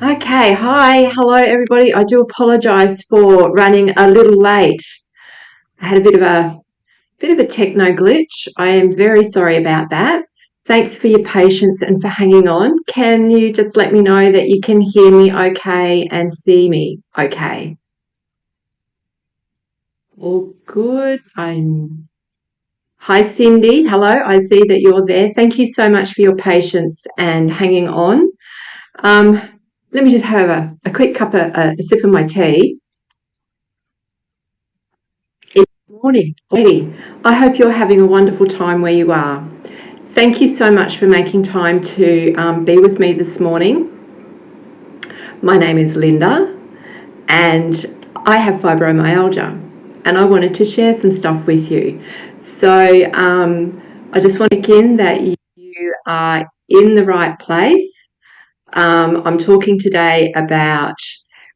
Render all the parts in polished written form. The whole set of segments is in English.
Okay, hi, hello everybody. I do apologise for running a little late. I had a bit of a techno glitch. I am very sorry about that. Thanks for your patience and for hanging on. Can you just let me know that you can hear me okay and see me okay? All good. Hi Cindy. Hello. I see that you're there. Thank you so much for your patience and hanging on. Um, Let me just have a quick a sip of my tea. Morning, lady. I hope you're having a wonderful time where you are. Thank you so much for making time to be with me this morning. My name is Linda and I have fibromyalgia and I wanted to share some stuff with you. So I just want to begin that you are in the right place. I'm talking today about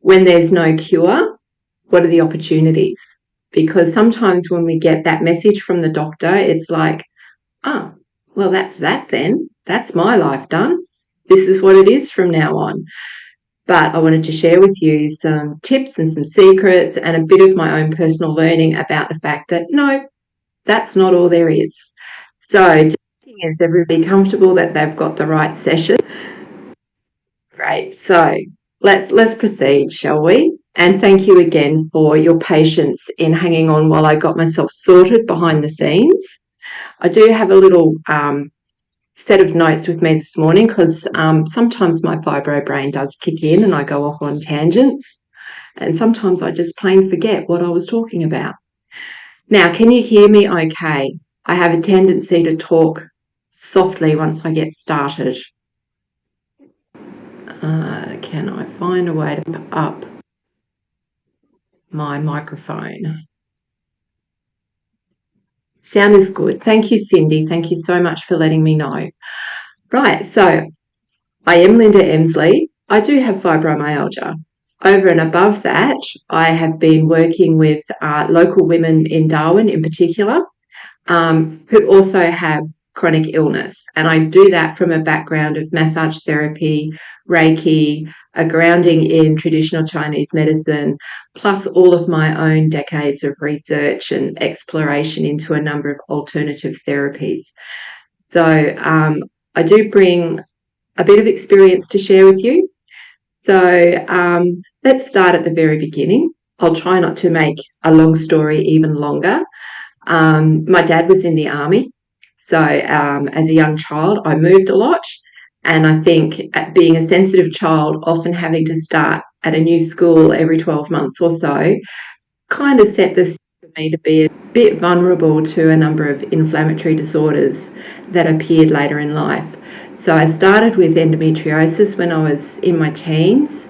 when there's no cure, what are the opportunities? Because sometimes when we get that message from the doctor, it's like, oh, well, that's that then. That's my life done. This is what it is from now on. But I wanted to share with you some tips and some secrets and a bit of my own personal learning about the fact that no, that's not all there is. So is everybody comfortable that they've got the right session? Great. So let's proceed, shall we? And thank you again for your patience in hanging on while I got myself sorted behind the scenes. I do have a little set of notes with me this morning because sometimes my fibro brain does kick in and I go off on tangents, and sometimes I just plain forget what I was talking about. Now, can you hear me okay? I have a tendency to talk softly once I get started. Can I find a way to put up my microphone? Sound is good. Thank you, Cindy. Thank you so much for letting me know. Right, so I am Linda Emsley. I do have fibromyalgia. Over and above that, I have been working with local women in Darwin in particular, who also have chronic illness. And I do that from a background of massage therapy, Reiki, a grounding in traditional Chinese medicine, plus all of my own decades of research and exploration into a number of alternative therapies. So I do bring a bit of experience to share with you. So let's start at the very beginning. I'll try not to make a long story even longer. My dad was in the army. So as a young child, I moved a lot. And I think at being a sensitive child, often having to start at a new school every 12 months or so, kind of set the for me to be a bit vulnerable to a number of inflammatory disorders that appeared later in life. So I started with endometriosis when I was in my teens.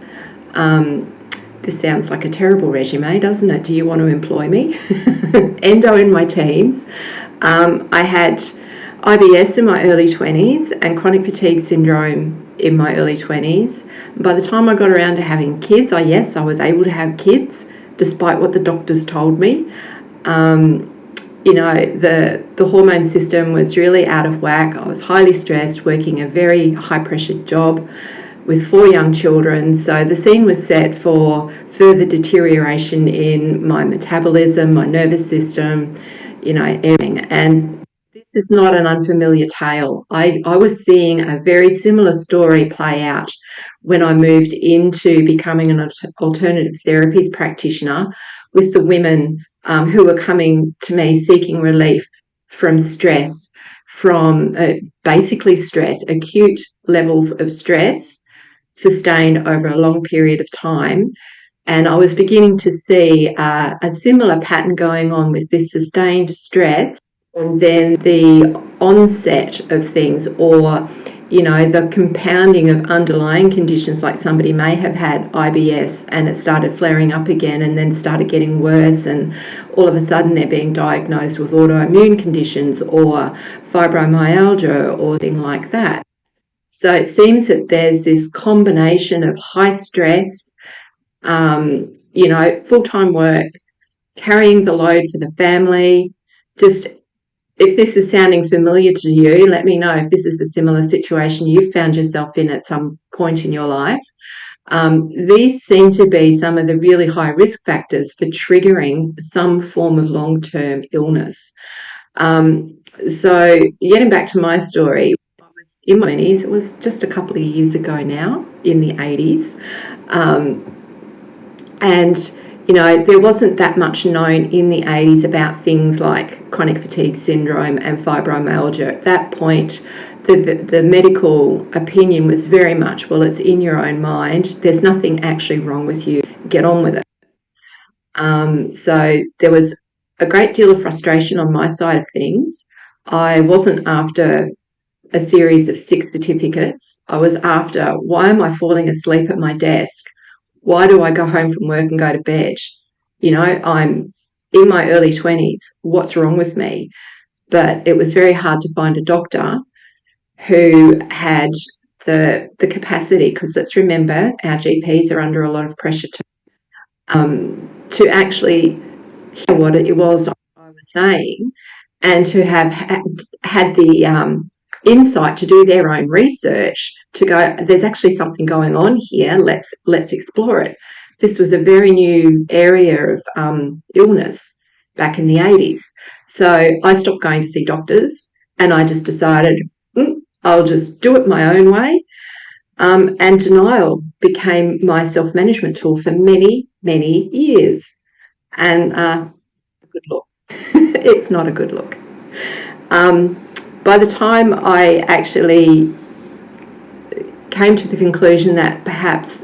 This sounds like a terrible resume, doesn't it? Do you want to employ me? Endo in my teens. I had IBS in my early 20s and chronic fatigue syndrome in my early 20s. By the time I got around to having kids, I was able to have kids despite what the doctors told me. The hormone system was really out of whack. I was highly stressed, working a very high-pressured job with 4 young children. So the scene was set for further deterioration in my metabolism, my nervous system, everything. And this is not an unfamiliar tale. I was seeing a very similar story play out when I moved into becoming an alternative therapies practitioner with the women who were coming to me seeking relief from stress, from basically stress, acute levels of stress sustained over a long period of time. And I was beginning to see a similar pattern going on with this sustained stress and then the onset of things, or the compounding of underlying conditions, like somebody may have had IBS and it started flaring up again and then started getting worse, and all of a sudden they're being diagnosed with autoimmune conditions or fibromyalgia or things like that. So it seems that there's this combination of high stress, full-time work, carrying the load for the family. Just, if this is sounding familiar to you, let me know if this is a similar situation you've found yourself in at some point in your life. These seem to be some of the really high risk factors for triggering some form of long-term illness. So getting back to my story, I was in my 20s. It was just a couple of years ago now, in the 80s. And, there wasn't that much known in the 80s about things like chronic fatigue syndrome and fibromyalgia. At that point, the medical opinion was very much, well, it's in your own mind. There's nothing actually wrong with you. Get on with it. So there was a great deal of frustration on my side of things. I wasn't after a series of 6 certificates. I was after, why am I falling asleep at my desk? Why do I go home from work and go to bed? I'm in my early 20s. What's wrong with me? But it was very hard to find a doctor who had the capacity, because let's remember, our GPs are under a lot of pressure to actually hear what it was I was saying, and to have had the insight to do their own research, to go, there's actually something going on here, let's explore it. This was a very new area of illness back in the 80s. So I stopped going to see doctors, and I just decided, I'll just do it my own way. And denial became my self-management tool for many, many years. And good look. It's not a good look. By the time I actually came to the conclusion that perhaps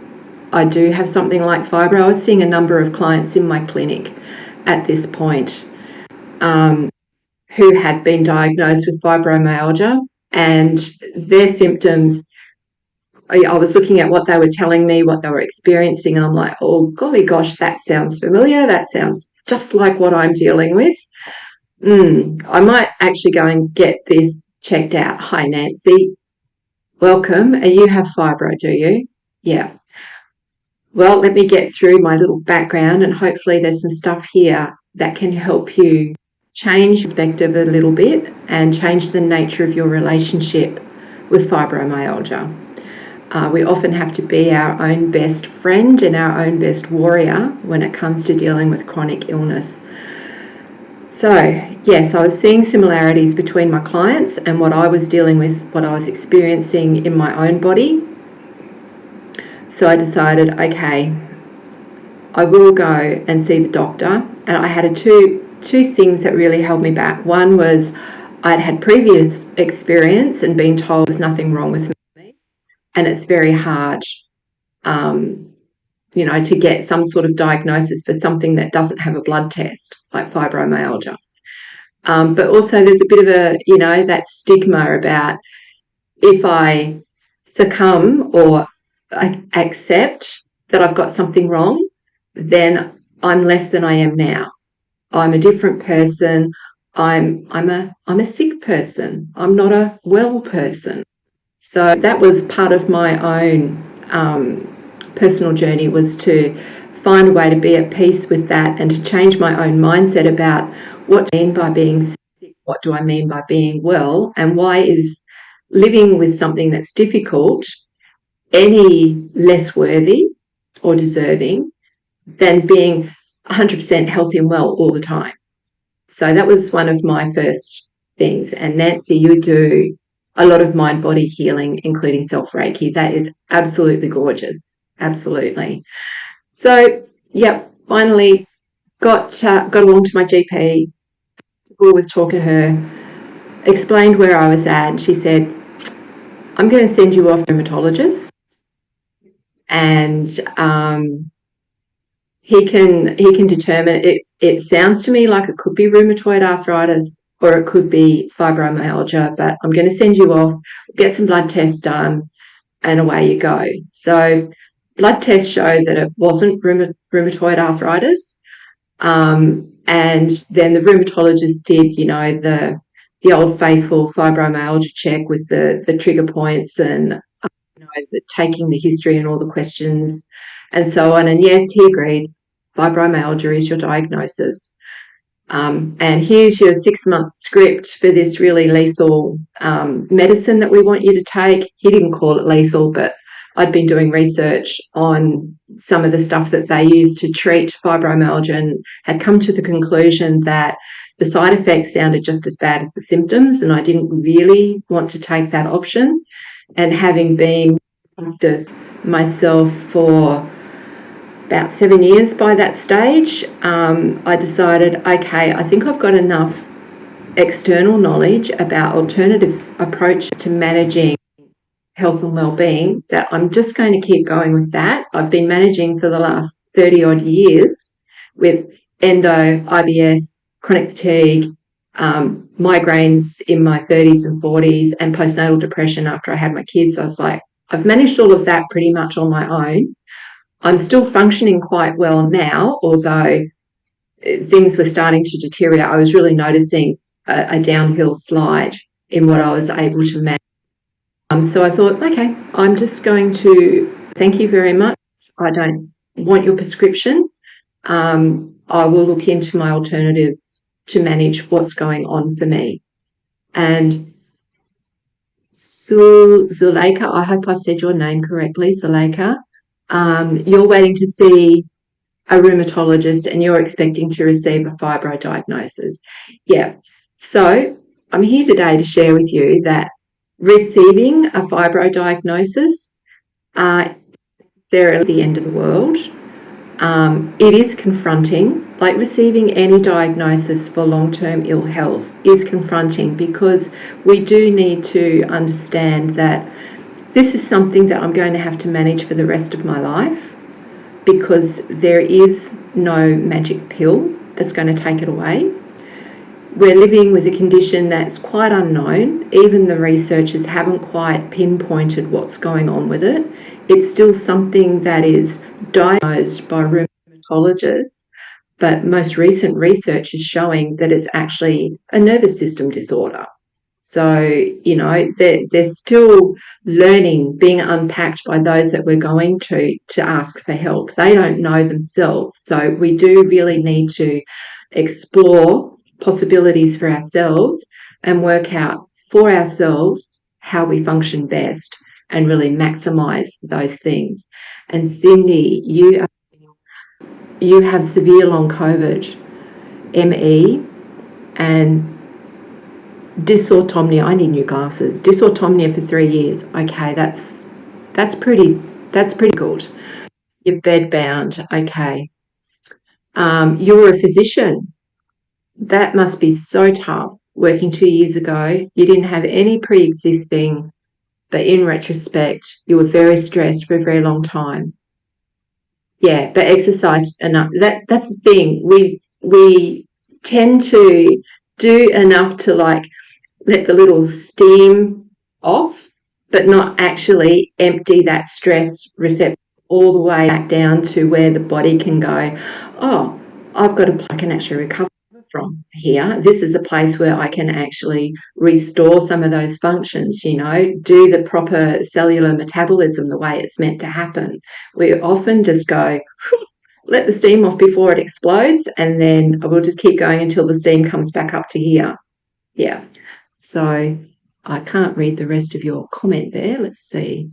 I do have something like fibro, I was seeing a number of clients in my clinic at this point who had been diagnosed with fibromyalgia, and their symptoms, I was looking at what they were telling me, what they were experiencing, and I'm like, oh, golly gosh, that sounds familiar. That sounds just like what I'm dealing with. I might actually go and get this checked out. Hi, Nancy. Welcome. You have fibro, do you? Yeah. Well, let me get through my little background, and hopefully there's some stuff here that can help you change perspective a little bit and change the nature of your relationship with fibromyalgia. We often have to be our own best friend and our own best warrior when it comes to dealing with chronic illness. So, yes, I was seeing similarities between my clients and what I was dealing with, what I was experiencing in my own body. So I decided, okay, I will go and see the doctor. And I had two things that really held me back. One was I'd had previous experience and been told there's nothing wrong with me. And it's very hard, to get some sort of diagnosis for something that doesn't have a blood test, like fibromyalgia. But also there's a bit of that stigma about, if I succumb or I accept that I've got something wrong, then I'm less than I am now. I'm a different person. I'm a sick person. I'm not a well person. So that was part of my own personal journey, was to find a way to be at peace with that and to change my own mindset about what do I mean by being sick, what do I mean by being well, and why is living with something that's difficult any less worthy or deserving than being 100% healthy and well all the time. So that was one of my first things. And Nancy, you do a lot of mind-body healing, including self-Reiki. That is absolutely gorgeous. Absolutely. So, finally got along to my GP. We was talking to her, explained where I was at, and she said, I'm going to send you off to a rheumatologist, and he can determine it. It sounds to me like it could be rheumatoid arthritis or it could be fibromyalgia, but I'm going to send you off, get some blood tests done, and away you go. So blood tests showed that it wasn't rheumatoid arthritis. And then the rheumatologist did, the old faithful fibromyalgia check with the trigger points and taking the history and all the questions and so on. And yes, he agreed, fibromyalgia is your diagnosis. And here's your 6-month script for this really lethal medicine that we want you to take. He didn't call it lethal, but I'd been doing research on some of the stuff that they use to treat fibromyalgia and had come to the conclusion that the side effects sounded just as bad as the symptoms, and I didn't really want to take that option. And having been practiced myself for about 7 years by that stage, I decided, okay, I think I've got enough external knowledge about alternative approaches to managing health and well-being that I'm just going to keep going with that. I've been managing for the last 30 odd years with endo, IBS, chronic fatigue, migraines in my 30s and 40s, and postnatal depression after I had my kids. I was like, I've managed all of that pretty much on my own. I'm still functioning quite well now, although things were starting to deteriorate. I was really noticing a downhill slide in what I was able to manage. So I thought, okay, I'm just going to thank you very much. I don't want your prescription. I will look into my alternatives to manage what's going on for me. And Zuleika, I hope I've said your name correctly, Zuleika. You're waiting to see a rheumatologist and you're expecting to receive a fibro diagnosis. Yeah. So I'm here today to share with you that receiving a fibro diagnosis isn't necessarily the end of the world. It is confronting, like receiving any diagnosis for long-term ill health is confronting, because we do need to understand that this is something that I'm going to have to manage for the rest of my life, because there is no magic pill that's going to take it away. We're living with a condition that's quite unknown. Even the researchers haven't quite pinpointed what's going on with it. It's still something that is diagnosed by rheumatologists, but most recent research is showing that it's actually a nervous system disorder. So, you know, they're still learning, being unpacked by those that we're going to ask for help. They don't know themselves. So we do really need to explore possibilities for ourselves and work out for ourselves how we function best and really maximize those things. And Cindy, you have severe long COVID, ME, and dysautonomia. I need new glasses. Dysautonomia for 3 years. Okay, that's pretty good. You're bedbound. Okay. You're a physician. That must be so tough. Working 2 years ago, you didn't have any pre-existing, but in retrospect, you were very stressed for a very long time. Yeah, but exercise enough. That's the thing. We tend to do enough to like let the little steam off, but not actually empty that stress receptor all the way back down to where the body can go, oh, I've got a place I can actually recover from here. This is a place where I can actually restore some of those functions, you know, do the proper cellular metabolism the way it's meant to happen. We often just go, let the steam off before it explodes, and then we'll just keep going until the steam comes back up to here. Yeah. So I can't read the rest of your comment there. Let's see.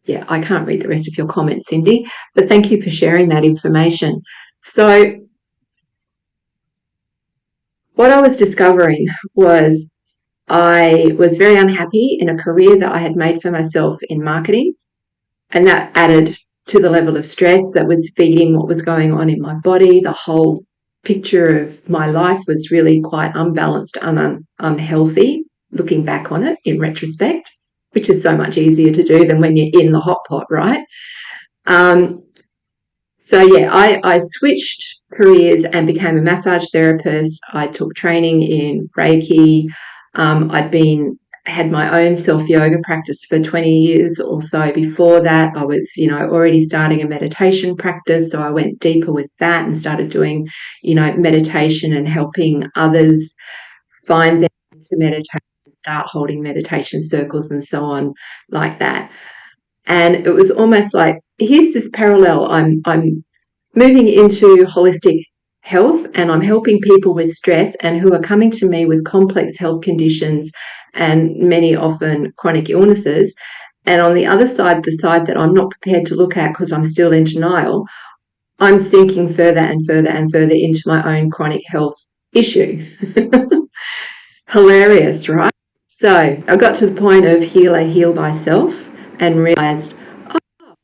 Yeah, I can't read the rest of your comment, Cindy, but thank you for sharing that information. So what I was discovering was I was very unhappy in a career that I had made for myself in marketing, and that added to the level of stress that was feeding what was going on in my body. The whole picture of my life was really quite unbalanced and unhealthy, looking back on it in retrospect, which is so much easier to do than when you're in the hot pot, right? So yeah, I switched careers and became a massage therapist. I took training in Reiki. Had my own self-yoga practice for 20 years or so. Before that, I was, already starting a meditation practice. So I went deeper with that and started doing, meditation and helping others find their way to meditation, start holding meditation circles and so on like that. And it was almost like, here's this parallel. I'm moving into holistic health, and I'm helping people with stress and who are coming to me with complex health conditions and many often chronic illnesses. And on the other side, the side that I'm not prepared to look at because I'm still in denial, I'm sinking further and further and further into my own chronic health issue. Hilarious, right? So I got to the point of heal thyself and realized, oh,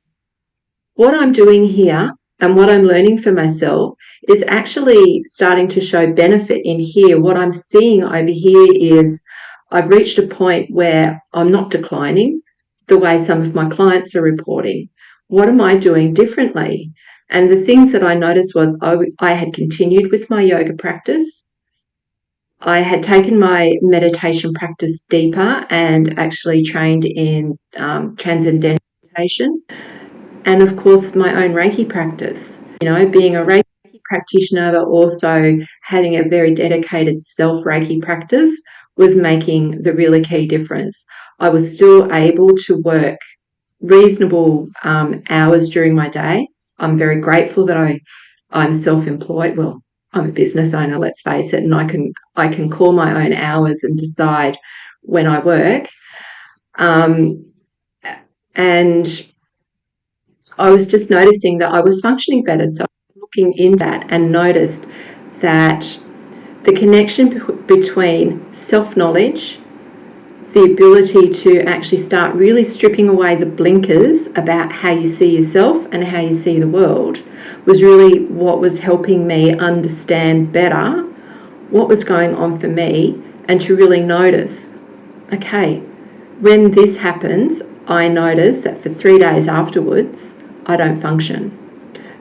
what I'm doing here and what I'm learning for myself is actually starting to show benefit in here. What I'm seeing over here is I've reached a point where I'm not declining the way some of my clients are reporting. What am I doing differently? And the things that I noticed was I had continued with my yoga practice. I had taken my meditation practice deeper and actually trained in transcendental meditation, and of course my own Reiki practice. Being a Reiki practitioner, but also having a very dedicated self Reiki practice was making the really key difference. I was still able to work reasonable hours during my day. I'm very grateful that I'm self-employed. Well, I'm a business owner, let's face it, and I can call my own hours and decide when I work. And I was just noticing that I was functioning better. So looking into that and noticed that the connection between self-knowledge, the ability to actually start really stripping away the blinkers about how you see yourself and how you see the world, was really what was helping me understand better what was going on for me, and to really notice, okay, when this happens, I notice that for 3 days afterwards, I don't function.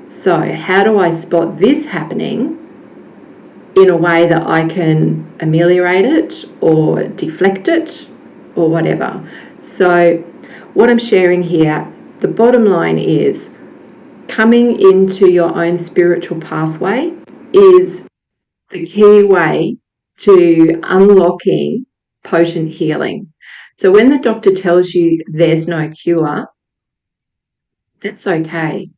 So how do I spot this happening in a way that I can ameliorate it or deflect it or whatever? So what I'm sharing here, the bottom line is, coming into your own spiritual pathway is the key way to unlocking potent healing. So when the doctor tells you there's no cure, that's okay.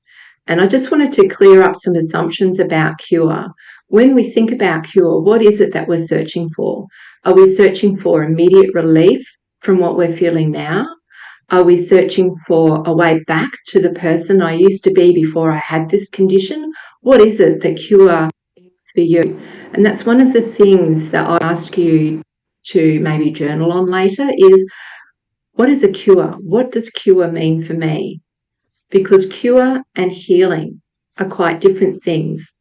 And I just wanted to clear up some assumptions about cure. When we think about cure, what is it that we're searching for? Are we searching for immediate relief from what we're feeling now? Are we searching for a way back to the person I used to be before I had this condition? What is it that cure is for you? And that's one of the things that I ask you to maybe journal on later is, what is a cure? What does cure mean for me? Because cure and healing are quite different things.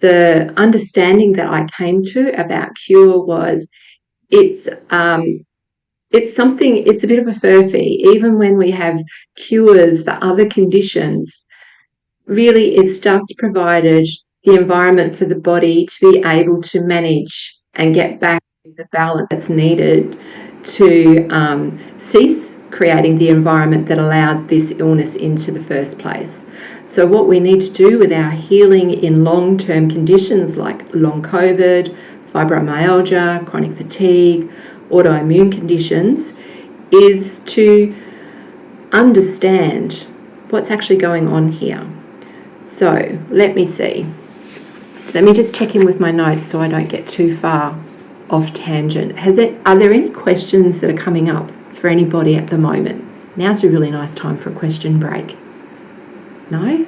The understanding that I came to about cure was it's a bit of a furphy. Even when we have cures for other conditions, really it's just provided the environment for the body to be able to manage and get back to the balance that's needed to cease creating the environment that allowed this illness into the first place. So what we need to do with our healing in long-term conditions like long COVID, fibromyalgia, chronic fatigue, autoimmune conditions, is to understand what's actually going on here. So let me see. Let me just check in with my notes so I don't get too far off tangent. Are there any questions that are coming up for anybody at the moment? Now's a really nice time for a question break. No?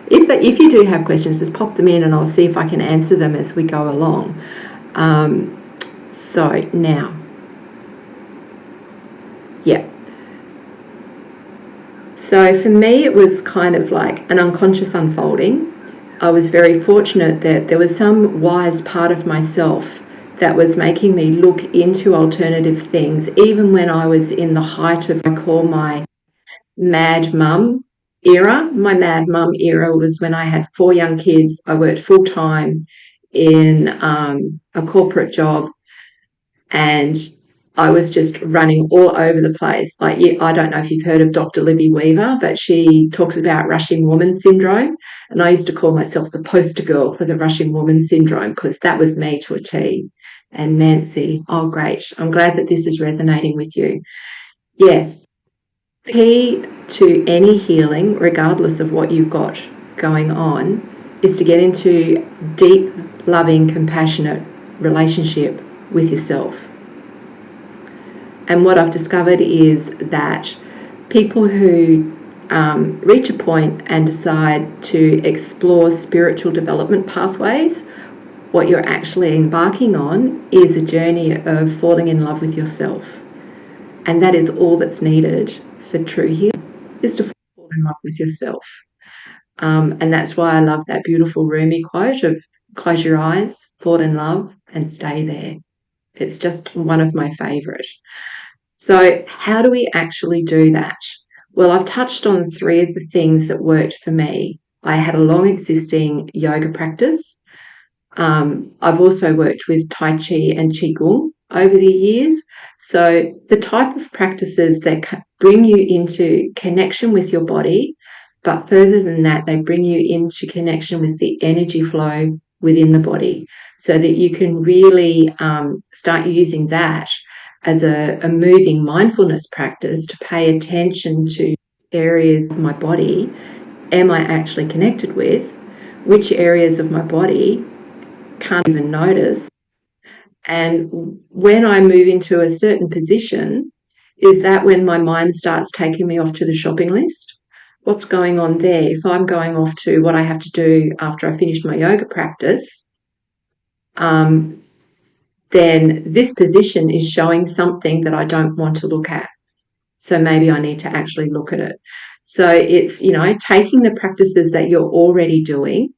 If you do have questions, just pop them in and I'll see if I can answer them as we go along. So now, yeah. So for me, it was kind of like an unconscious unfolding. I was very fortunate that there was some wise part of myself that was making me look into alternative things, even when I was in the height of, I call my mad mum era. My mad mum era was when I had 4 young kids. I worked full time in a corporate job, and I was just running all over the place. Like, I don't know if you've heard of Dr. Libby Weaver, but she talks about rushing woman syndrome. And I used to call myself the poster girl for the rushing woman syndrome, because that was me to a T. And Nancy, oh, great. I'm glad that this is resonating with you. Yes. The key to any healing, regardless of what you've got going on, is to get into deep, loving, compassionate relationship with yourself. And what I've discovered is that people who reach a point and decide to explore spiritual development pathways, what you're actually embarking on is a journey of falling in love with yourself. And that is all that's needed for true healing, is to fall in love with yourself. And that's why I love that beautiful Rumi quote of close your eyes, fall in love, and stay there. It's just one of my favourite. So how do we actually do that? Well, I've touched on 3 of the things that worked for me. I had a long existing yoga practice. I've also worked with Tai Chi and Qigong over the years. So the type of practices that bring you into connection with your body, but further than that, they bring you into connection with the energy flow within the body, so that you can really start using that as a moving mindfulness practice to pay attention to areas of my body am I actually connected with, which areas of my body can't even notice. And when I move into a certain position, is that when my mind starts taking me off to the shopping list? What's going on there? If I'm going off to what I have to do after I finish my yoga practice, then this position is showing something that I don't want to look at. So maybe I need to actually look at it. So it's, taking the practices that you're already doing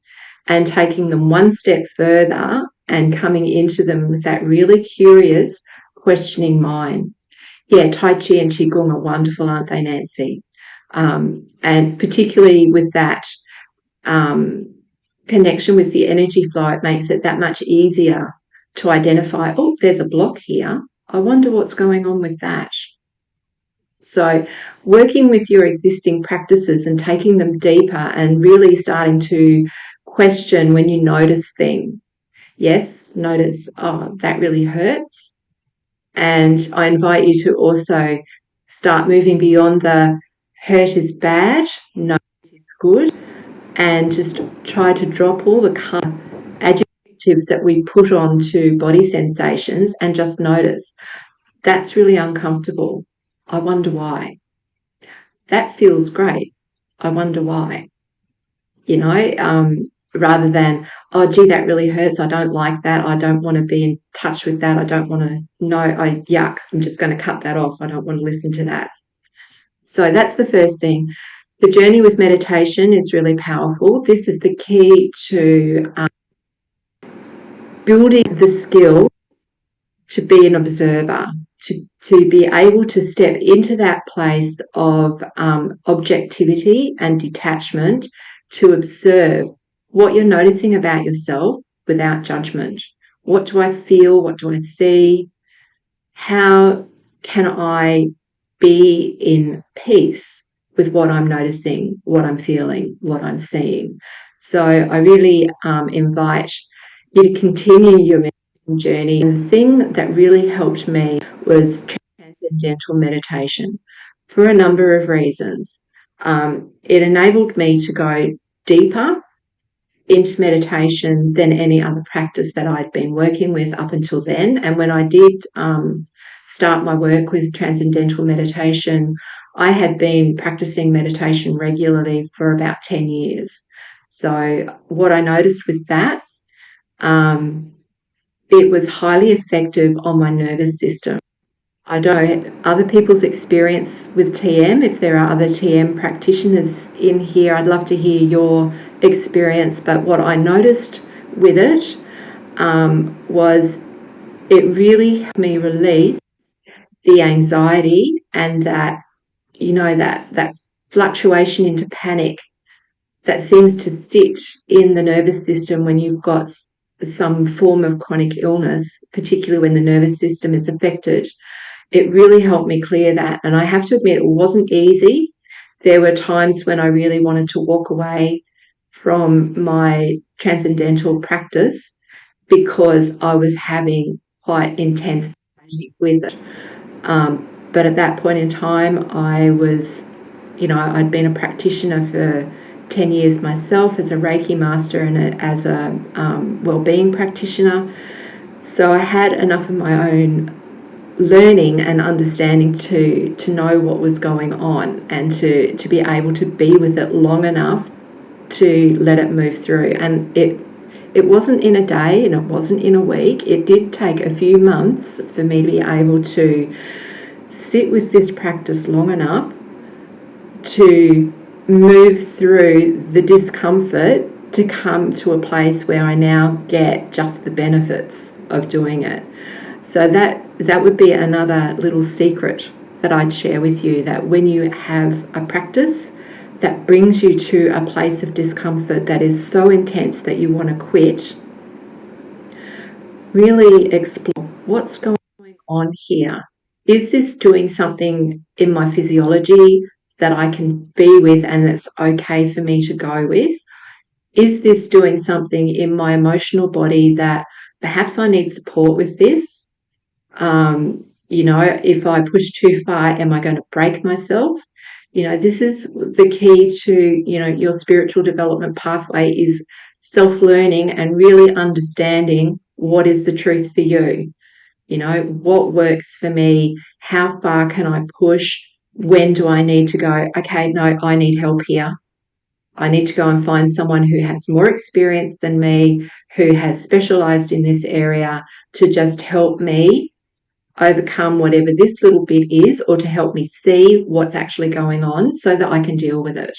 and taking them one step further and coming into them with that really curious, questioning mind. Yeah, Tai Chi and Qigong are wonderful, aren't they, Nancy? And particularly with that connection with the energy flow, it makes it that much easier to identify, oh, there's a block here. I wonder what's going on with that. So working with your existing practices and taking them deeper and really starting to question when you notice things. Yes, notice, oh, that really hurts. And I invite you to also start moving beyond the hurt is bad, no, it's good, and just try to drop all the adjectives that we put onto body sensations and just notice, that's really uncomfortable. I wonder why. That feels great. I wonder why. Rather than, oh, gee, that really hurts. I don't like that. I don't want to be in touch with that. I don't want to know. Yuck. I'm just going to cut that off. I don't want to listen to that. So that's the first thing. The journey with meditation is really powerful. This is the key to building the skill to be an observer, to be able to step into that place of objectivity and detachment, to observe what you're noticing about yourself without judgment. What do I feel? What do I see? How can I be in peace with what I'm noticing, what I'm feeling, what I'm seeing? So I really invite you to continue your journey. And the thing that really helped me was transcendental meditation for a number of reasons. It enabled me to go deeper into meditation than any other practice that I'd been working with up until then. And when I did start my work with transcendental meditation, I had been practicing meditation regularly for about 10 years. So what I noticed with that, it was highly effective on my nervous system. I don't know other people's experience with TM. If there are other TM practitioners in here, I'd love to hear your experience. But what I noticed with it was it really helped me release the anxiety and that, that fluctuation into panic that seems to sit in the nervous system when you've got some form of chronic illness, particularly when the nervous system is affected. It really helped me clear that. And I have to admit, it wasn't easy. There were times when I really wanted to walk away from my transcendental practice because I was having quite intense panic with it. But at that point in time, I was, I'd been a practitioner for 10 years myself as a Reiki master and as a wellbeing practitioner. So I had enough of my own learning and understanding to know what was going on, and to be able to be with it long enough to let it move through. And it wasn't in a day, and it wasn't in a week. It did take a few months for me to be able to sit with this practice long enough to move through the discomfort to come to a place where I now get just the benefits of doing it. So that would be another little secret that I'd share with you, that when you have a practice that brings you to a place of discomfort that is so intense that you want to quit, really explore what's going on here. Is this doing something in my physiology that I can be with and that's okay for me to go with? Is this doing something in my emotional body that perhaps I need support with this? If I push too far, am I going to break myself? This is the key to, your spiritual development pathway, is self-learning and really understanding what is the truth for you. What works for me? How far can I push? When do I need to go, okay, no, I need help here. I need to go and find someone who has more experience than me, who has specialized in this area, to just help me overcome whatever this little bit is, or to help me see what's actually going on so that I can deal with it.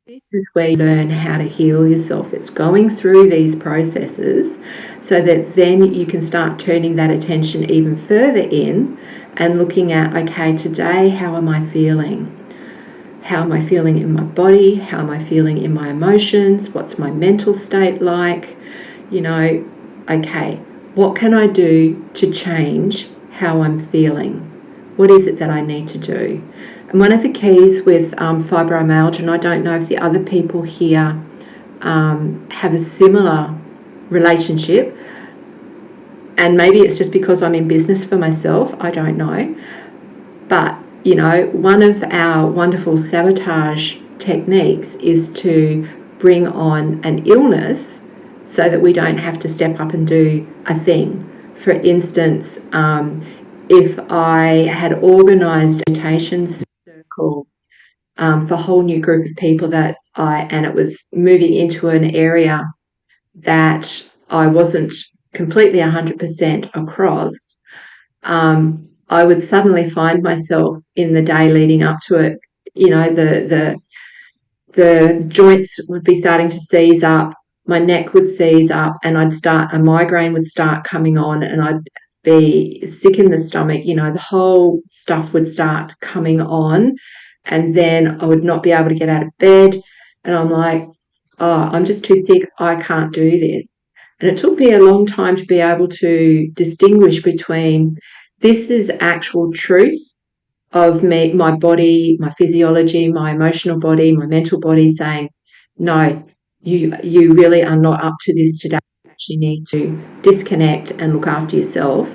This is where you learn how to heal yourself. It's going through these processes so that then you can start turning that attention even further in and looking at, okay, today, how am I feeling? How am I feeling in my body? How am I feeling in my emotions? What's my mental state like? Okay, what can I do to change how I'm feeling? What is it that I need to do? And one of the keys with fibromyalgia, and I don't know if the other people here have a similar relationship, and maybe it's just because I'm in business for myself, I don't know. But, one of our wonderful sabotage techniques is to bring on an illness so that we don't have to step up and do a thing. For instance, if I had organised a meditation circle for a whole new group of people and it was moving into an area that I wasn't completely 100% across, I would suddenly find myself in the day leading up to it, the joints would be starting to seize up, my neck would seize up, and a migraine would start coming on, and I'd be sick in the stomach. The whole stuff would start coming on, and then I would not be able to get out of bed, and I'm like, oh, I'm just too sick, I can't do this. And it took me a long time to be able to distinguish between, this is actual truth of me, my body, my physiology, my emotional body, my mental body saying, no, you really are not up to this today. You actually need to disconnect and look after yourself.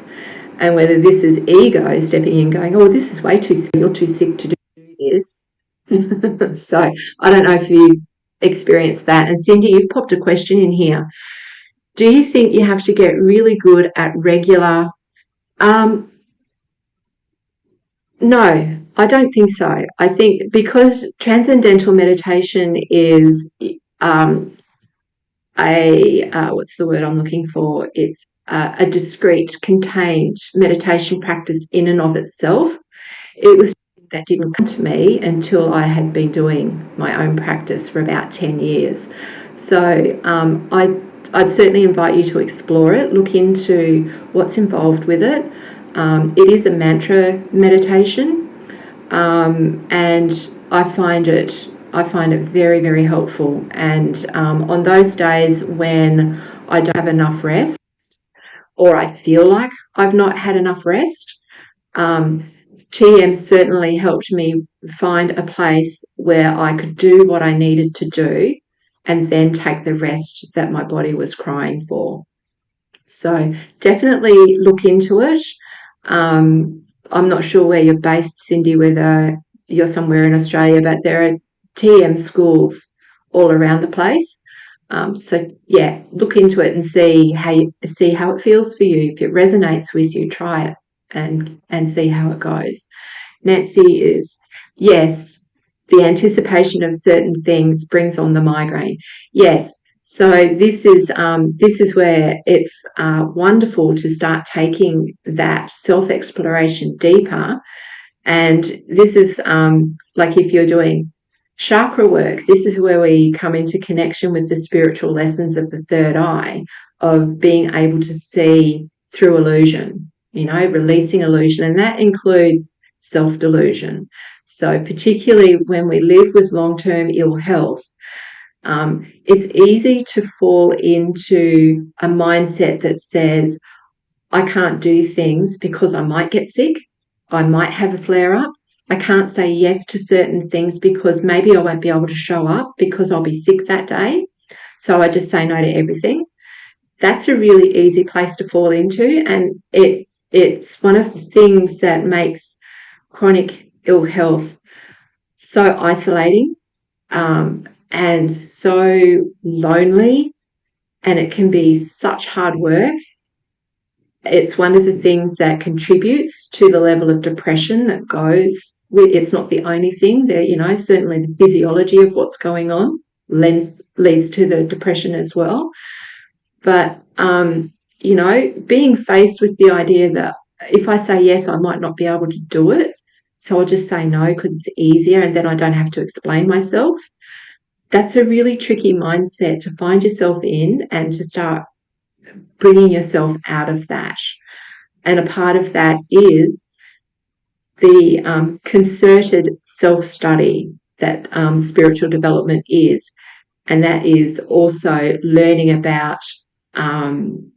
And whether this is ego stepping in going, oh, this is way too sick, you're too sick to do this. So I don't know if you've experienced that. And Cindy, you've popped a question in here. Do you think you have to get really good at regular? No, I don't think so. I think because transcendental meditation is what's the word I'm looking for? It's a discrete, contained meditation practice in and of itself. It was that didn't come to me until I had been doing my own practice for about 10 years. So I'd certainly invite you to explore it, look into what's involved with it. It is a mantra meditation, and I find it very, very helpful. And on those days when I don't have enough rest, or I feel like I've not had enough rest, TM certainly helped me find a place where I could do what I needed to do and then take the rest that my body was crying for. So definitely look into it. I'm not sure where you're based, Cindy, whether you're somewhere in Australia, but there are TM schools all around the place. So yeah, look into it and see how it feels for you. If it resonates with you, try it. and see how it goes. Nancy is, yes, the anticipation of certain things brings on the migraine. Yes. So this is where it's wonderful to start taking that self-exploration deeper. And this is like if you're doing chakra work, this is where we come into connection with the spiritual lessons of the third eye, of being able to see through illusion, releasing illusion. And that includes self-delusion. So particularly when we live with long-term ill health, it's easy to fall into a mindset that says, I can't do things because I might get sick, I might have a flare-up, I can't say yes to certain things because maybe I won't be able to show up because I'll be sick that day, so I just say no to everything. That's a really easy place to fall into, and it's one of the things that makes chronic ill health so isolating, and so lonely, and it can be such hard work. It's one of the things that contributes to the level of depression that goes with. It's not the only thing there, certainly the physiology of what's going on leads to the depression as well. But, being faced with the idea that if I say yes, I might not be able to do it, so I'll just say no because it's easier and then I don't have to explain myself. That's a really tricky mindset to find yourself in and to start bringing yourself out of that. And a part of that is the concerted self-study that spiritual development is. And that is also learning about finding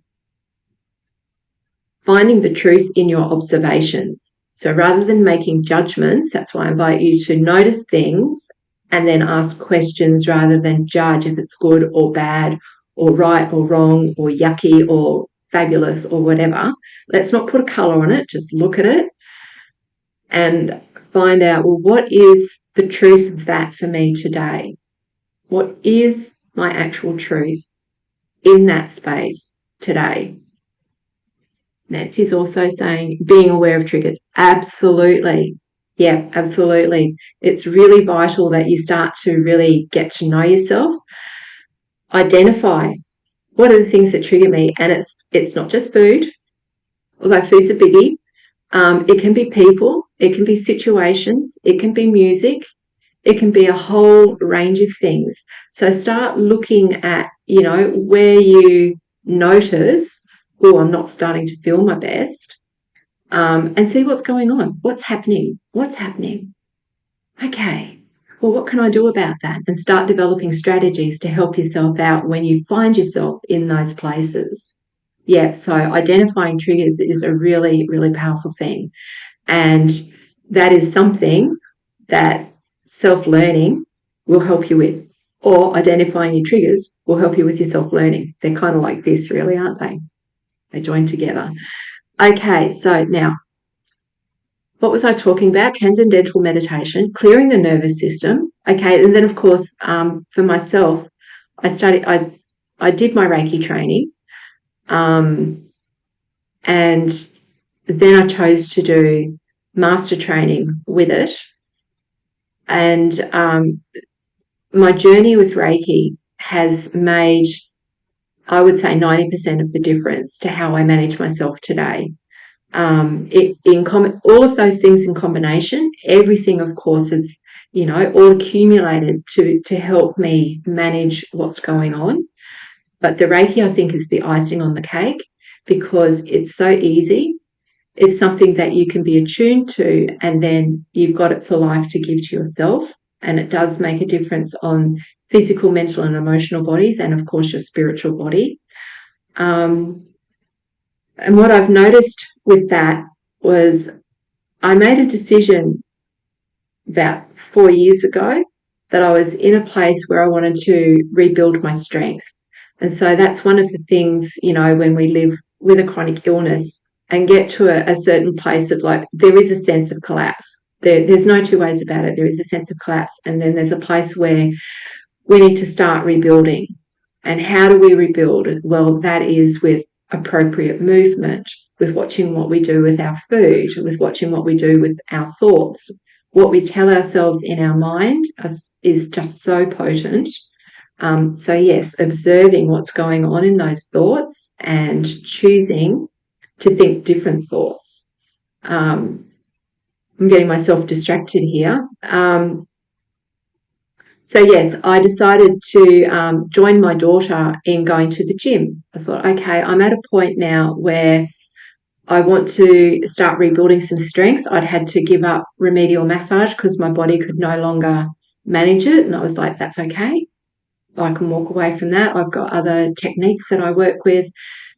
the truth in your observations. So rather than making judgments, that's why I invite you to notice things and then ask questions rather than judge if it's good or bad or right or wrong or yucky or fabulous or whatever. Let's not put a colour on it, just look at it and find out, well, what is the truth of that for me today? What is my actual truth in that space today? Nancy's also saying being aware of triggers. Absolutely. Yeah, absolutely. It's really vital that you start to really get to know yourself. Identify what are the things that trigger me, and it's not just food, although food's a biggie. It can be people, it can be situations, it can be music, it can be a whole range of things. So start looking at, where you notice, oh, I'm not starting to feel my best, and see what's going on. What's happening? Okay. Well, what can I do about that? And start developing strategies to help yourself out when you find yourself in those places. Yeah, so identifying triggers is a really, really powerful thing. And that is something that self-learning will help you with, or identifying your triggers will help you with your self-learning. They're kind of like this, really, aren't they? They join together. Okay, so now, what was I talking about? Transcendental meditation, clearing the nervous system. Okay, and then of course, for myself, I did my Reiki training, and then I chose to do master training with it. And my journey with Reiki has made, I would say, 90% of the difference to how I manage myself today. All of those things in combination, everything, of course, is, all accumulated to help me manage what's going on. But the Reiki, I think, is the icing on the cake because it's so easy. It's something that you can be attuned to, and then you've got it for life to give to yourself. And it does make a difference on physical, mental, and emotional bodies, and of course your spiritual body. And what I've noticed with that was I made a decision about 4 years ago that I was in a place where I wanted to rebuild my strength. And so that's one of the things, when we live with a chronic illness and get to a certain place of like, there is a sense of collapse. There's no two ways about it. There is a sense of collapse. And then there's a place where we need to start rebuilding. And how do we rebuild? Well, that is with appropriate movement, with watching what we do with our food, with watching what we do with our thoughts. What we tell ourselves in our mind is just so potent. So yes, observing what's going on in those thoughts and choosing to think different thoughts. I'm getting myself distracted here. So yes, I decided to join my daughter in going to the gym. I thought, okay, I'm at a point now where I want to start rebuilding some strength. I'd had to give up remedial massage because my body could no longer manage it. And I was like, that's okay. I can walk away from that. I've got other techniques that I work with,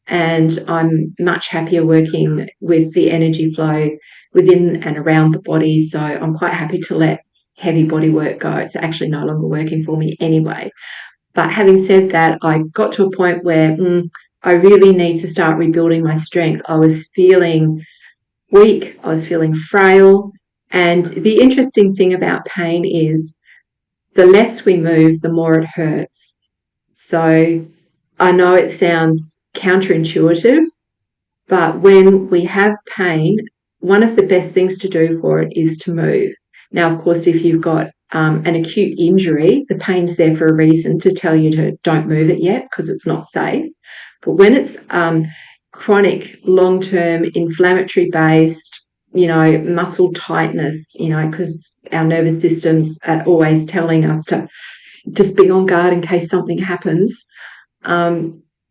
and I'm much happier working with the energy flow within and around the body. So I'm quite happy to let heavy body work go. It's actually no longer working for me anyway. But having said that, I got to a point where I really need to start rebuilding my strength. I was feeling weak. I was feeling frail. And the interesting thing about pain is the less we move, the more it hurts. So I know it sounds counterintuitive, but when we have pain, one of the best things to do for it is to move. Now, of course, if you've got an acute injury, the pain's there for a reason to tell you to don't move it yet because it's not safe. But when it's chronic, long-term, inflammatory-based, muscle tightness, because our nervous systems are always telling us to just be on guard in case something happens,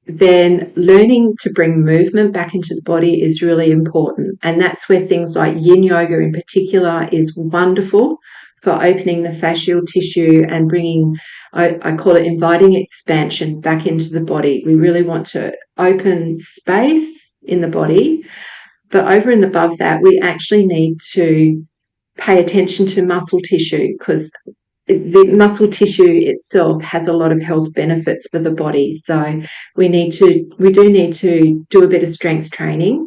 then learning to bring movement back into the body is really important. And that's where things like yin yoga in particular is wonderful for opening the fascial tissue and bringing, I call it inviting expansion back into the body. We really want to open space in the body, but over and above that, we actually need to pay attention to muscle tissue, because the muscle tissue itself has a lot of health benefits for the body. So we do need to do a bit of strength training,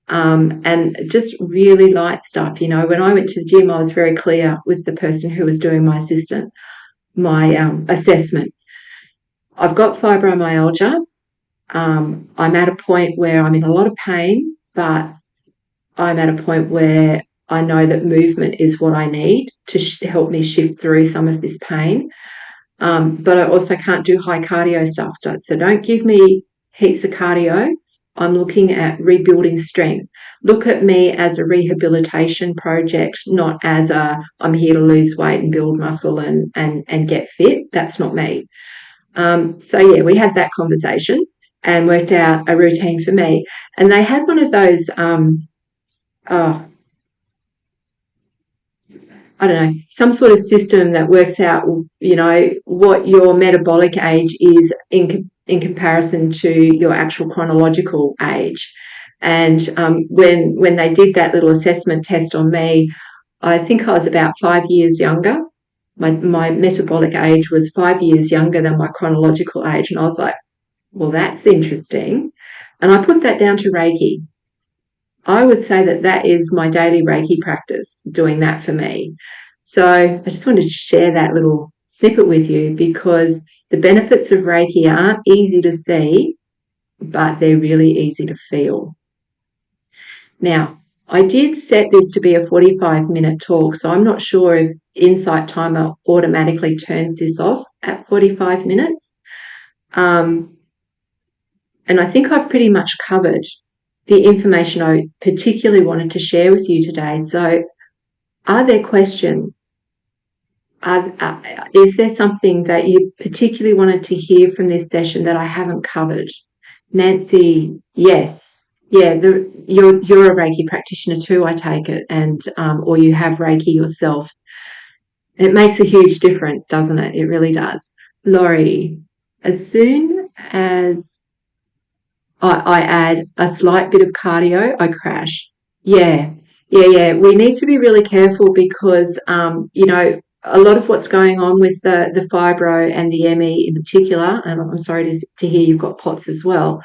and just really light stuff. When I went to the gym, I was very clear with the person who was doing my assessment. I've got fibromyalgia. I'm at a point where I'm in a lot of pain, but I'm at a point where I know that movement is what I need to help me shift through some of this pain. But I also can't do high cardio stuff. So don't give me heaps of cardio. I'm looking at rebuilding strength. Look at me as a rehabilitation project, not as I'm here to lose weight and build muscle and get fit. That's not me. So yeah, we had that conversation and worked out a routine for me. And they had one of those, I don't know, some sort of system that works out, what your metabolic age is in comparison to your actual chronological age. And when they did that little assessment test on me, I think I was about 5 years younger. My metabolic age was 5 years younger than my chronological age. And I was like, well, that's interesting. And I put that down to Reiki. I would say that is my daily Reiki practice, doing that for me. So I just wanted to share that little snippet with you, because the benefits of Reiki aren't easy to see, but they're really easy to feel. Now, I did set this to be a 45-minute talk, so I'm not sure if Insight Timer automatically turns this off at 45 minutes. And I think I've pretty much covered the information I particularly wanted to share with you today. So are there questions? Is there something that you particularly wanted to hear from this session that I haven't covered? Nancy, yes. Yeah, you're a Reiki practitioner too, I take it, and or you have Reiki yourself. It makes a huge difference, doesn't it? It really does. Laurie, as soon as I add a slight bit of cardio, I crash. Yeah. We need to be really careful because, a lot of what's going on with the fibro and the ME in particular, and I'm sorry to hear you've got POTS as well,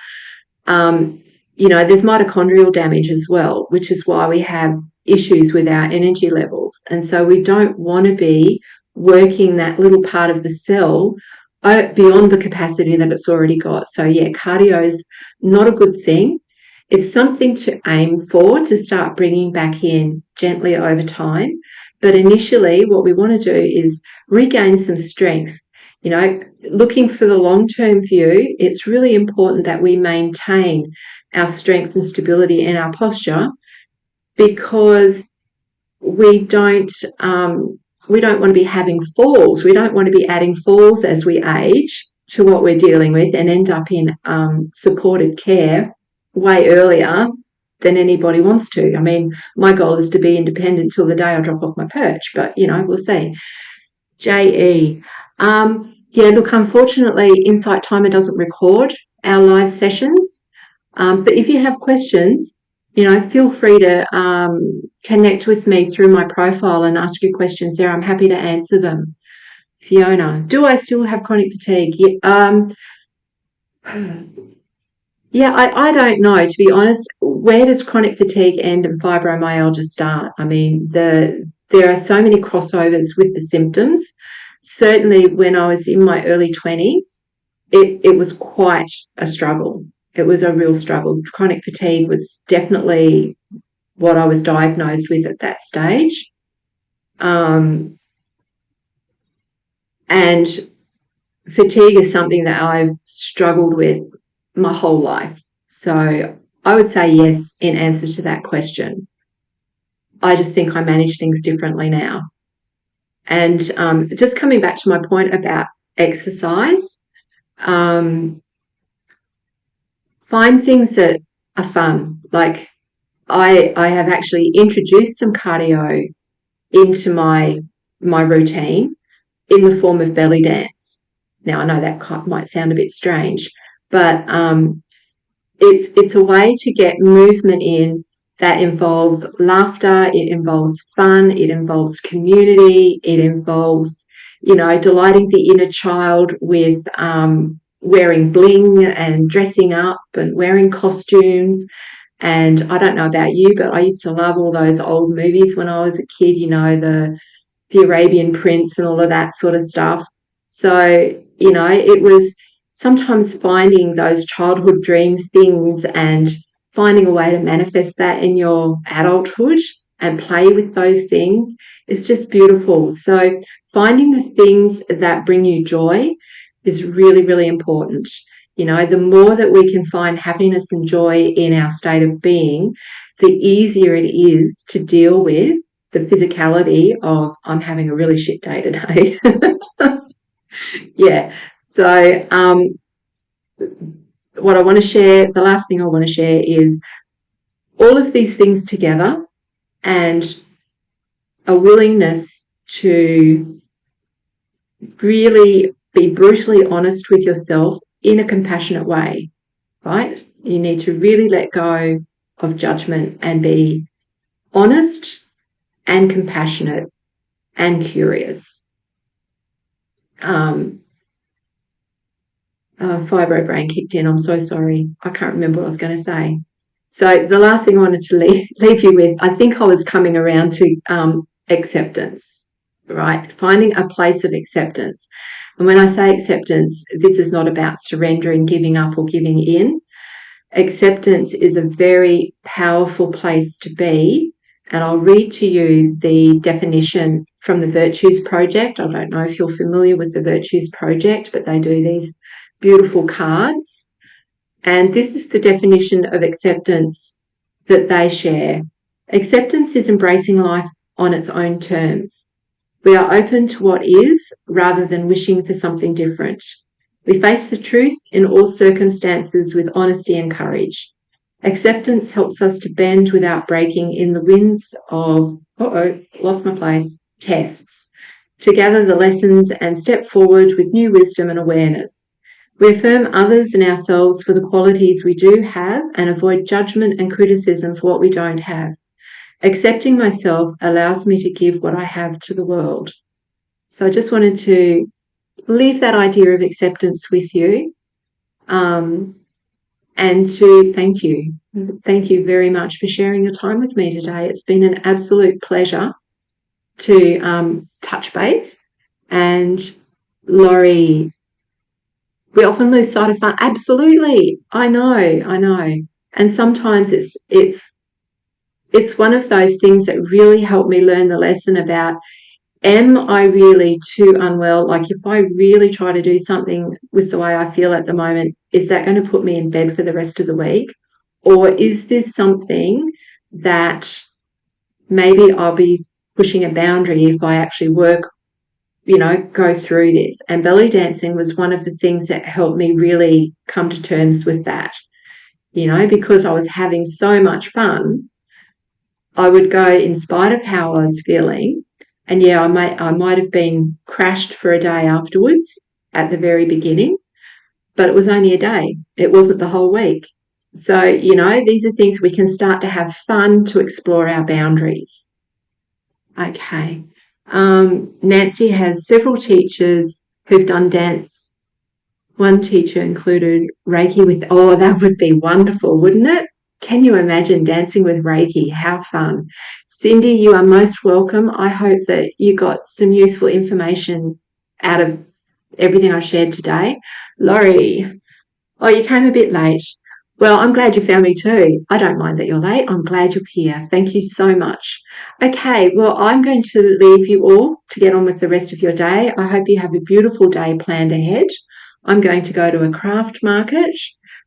there's mitochondrial damage as well, which is why we have issues with our energy levels. And so we don't want to be working that little part of the cell beyond the capacity that it's already got. So yeah, cardio is not a good thing. It's something to aim for, to start bringing back in gently over time. But initially, what we want to do is regain some strength. You know, looking for the long-term view, it's really important that we maintain our strength and stability in our posture, because we don't want to be having falls. We don't want to be adding falls as we age to what we're dealing with and end up in supported care way earlier than anybody wants to. I mean, my goal is to be independent till the day I drop off my perch, but, you know, we'll see. JE. Yeah, look, unfortunately, Insight Timer doesn't record our live sessions. But if you have questions, you know, feel free to connect with me through my profile and ask your questions there. I'm happy to answer them. Fiona, do I still have chronic fatigue? Yeah, I don't know, to be honest. Where does chronic fatigue end and fibromyalgia start? I mean, there are so many crossovers with the symptoms. Certainly when I was in my early 20s, it was quite a struggle. It was a real struggle. Chronic fatigue was definitely what I was diagnosed with at that stage. And fatigue is something that I've struggled with my whole life. So I would say yes in answer to that question. I just think I manage things differently now. And just coming back to my point about exercise, find things that are fun. Like I have actually introduced some cardio into my routine in the form of belly dance. Now, I know that might sound a bit strange, but it's a way to get movement in that involves laughter, it involves fun, it involves community, it involves, you know, delighting the inner child with wearing bling and dressing up and wearing costumes. And I don't know about you, but I used to love all those old movies when I was a kid, you know, the Arabian Prince and all of that sort of stuff. So, you know, it was sometimes finding those childhood dream things and finding a way to manifest that in your adulthood and play with those things is just beautiful. So finding the things that bring you joy is really, really important. You know, the more that we can find happiness and joy in our state of being, the easier it is to deal with the physicality of I'm having a really shit day today. Yeah. So what I want to share, the last thing I want to share is all of these things together and a willingness to really be brutally honest with yourself in a compassionate way, right? You need to really let go of judgment and be honest and compassionate and curious. Fibro brain kicked in. I'm so sorry. I can't remember what I was going to say. So the last thing I wanted to leave you with, I think I was coming around to acceptance, right? Finding a place of acceptance. And when I say acceptance, this is not about surrendering, giving up or giving in. Acceptance is a very powerful place to be. And I'll read to you the definition from the Virtues Project. I don't know if you're familiar with the Virtues Project, but they do these beautiful cards. And this is the definition of acceptance that they share. Acceptance is embracing life on its own terms. We are open to what is rather than wishing for something different. We face the truth in all circumstances with honesty and courage. Acceptance helps us to bend without breaking in the winds of, tests, to gather the lessons and step forward with new wisdom and awareness. We affirm others and ourselves for the qualities we do have and avoid judgment and criticism for what we don't have. Accepting myself allows me to give what I have to the world. So I just wanted to leave that idea of acceptance with you, and to thank you. Thank you very much for sharing your time with me today. It's been an absolute pleasure to touch base. And Laurie, we often lose sight of fun. Absolutely. I know. And sometimes it's one of those things that really helped me learn the lesson about, am I really too unwell? Like, if I really try to do something with the way I feel at the moment, is that going to put me in bed for the rest of the week? Or is this something that maybe I'll be pushing a boundary if I actually go through this? And belly dancing was one of the things that helped me really come to terms with that, because I was having so much fun. I would go in spite of how I was feeling. And yeah, I might have been crashed for a day afterwards at the very beginning, but it was only a day. It wasn't the whole week. So, these are things we can start to have fun to explore our boundaries. Okay. Nancy has several teachers who've done dance. One teacher included Reiki with, oh, that would be wonderful, wouldn't it? Can you imagine dancing with Reiki? How fun. Cindy, you are most welcome. I hope that you got some useful information out of everything I shared today. Laurie, oh, you came a bit late. Well, I'm glad you found me too. I don't mind that you're late. I'm glad you're here. Thank you so much. Okay, well, I'm going to leave you all to get on with the rest of your day. I hope you have a beautiful day planned ahead. I'm going to go to a craft market,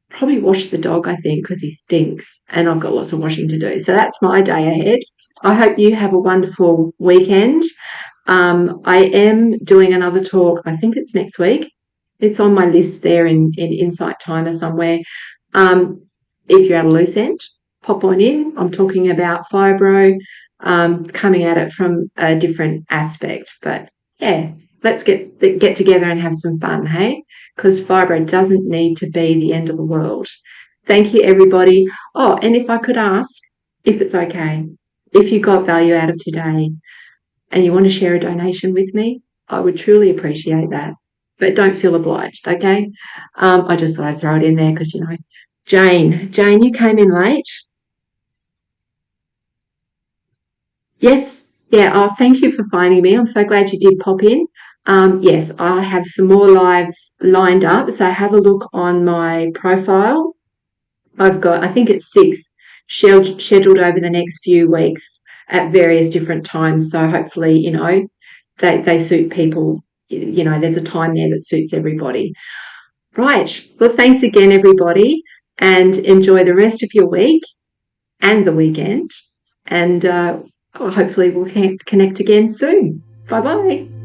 probably wash the dog, I think, because he stinks, and I've got lots of washing to do. So that's my day ahead. I hope you have a wonderful weekend. I am doing another talk. I think it's next week. It's on my list there in Insight Timer somewhere. If you're at a loose end, pop on in. I'm talking about fibro, coming at it from a different aspect. But yeah, let's get together and have some fun, hey? Because fibro doesn't need to be the end of the world. Thank you, everybody. Oh, and if I could ask, if it's okay, if you got value out of today and you want to share a donation with me, I would truly appreciate that. But don't feel obliged, okay? I just thought I'd throw it in there because, Jane, you came in late. Yes, yeah. Oh, thank you for finding me. I'm so glad you did pop in. Yes, I have some more lives lined up. So have a look on my profile. I've got, I think it's 6 scheduled over the next few weeks at various different times. So hopefully, they suit people. There's a time there that suits everybody. Right. Well, thanks again, everybody, and enjoy the rest of your week and the weekend. And hopefully we'll connect again soon. Bye-bye.